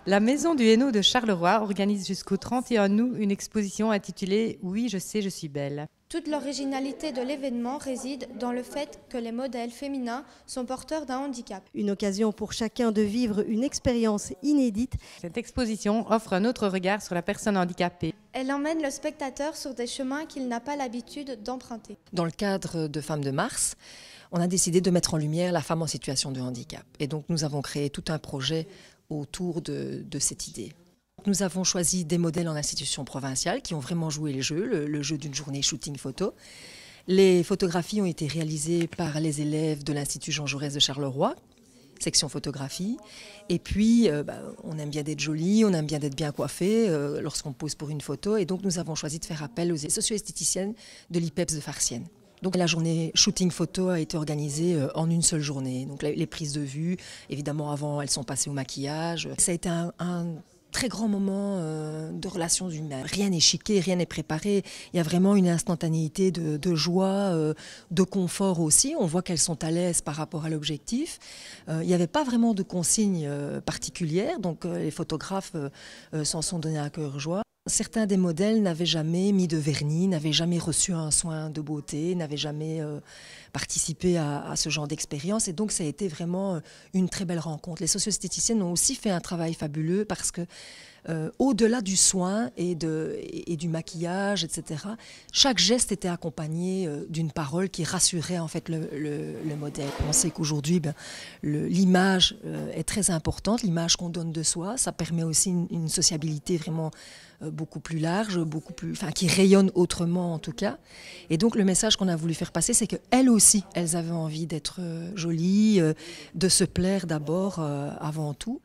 La Maison du Hainaut de Charleroi organise jusqu'au 31 août une exposition intitulée « Oui, je sais, je suis belle ». Toute l'originalité de l'événement réside dans le fait que les modèles féminins sont porteurs d'un handicap. Une occasion pour chacun de vivre une expérience inédite. Cette exposition offre un autre regard sur la personne handicapée. Elle emmène le spectateur sur des chemins qu'il n'a pas l'habitude d'emprunter. Dans le cadre de Femmes de Mars, on a décidé de mettre en lumière la femme en situation de handicap. Et donc nous avons créé tout un projet autour de cette idée. Nous avons choisi des modèles en institution provinciale qui ont vraiment joué le jeu d'une journée shooting photo. Les photographies ont été réalisées par les élèves de l'Institut Jean Jaurès de Charleroi, section photographie. Et puis, on aime bien d'être jolie, on aime bien d'être bien coiffé lorsqu'on pose pour une photo. Et donc, nous avons choisi de faire appel aux socio-esthéticiennes de l'IPEPS de Farciennes. Donc la journée shooting photo a été organisée en une seule journée. Donc les prises de vue, évidemment avant elles sont passées au maquillage. Ça a été un très grand moment de relations humaines. Rien n'est chiqué, rien n'est préparé. Il y a vraiment une instantanéité de joie, de confort aussi. On voit qu'elles sont à l'aise par rapport à l'objectif. Il n'y avait pas vraiment de consignes particulières, donc les photographes s'en sont donnés à cœur joie. Certains des modèles n'avaient jamais mis de vernis, n'avaient jamais reçu un soin de beauté, n'avaient jamais participé à ce genre d'expérience. Et donc, ça a été vraiment une très belle rencontre. Les socio-esthéticiennes ont aussi fait un travail fabuleux parce que, au-delà du soin et du maquillage, etc., chaque geste était accompagné d'une parole qui rassurait en fait le modèle. On sait qu'aujourd'hui, l'image est très importante, l'image qu'on donne de soi. Ça permet aussi une sociabilité vraiment beaucoup plus large, qui rayonne autrement en tout cas. Et donc le message qu'on a voulu faire passer, c'est qu'elles aussi, elles avaient envie d'être jolies, de se plaire d'abord avant tout.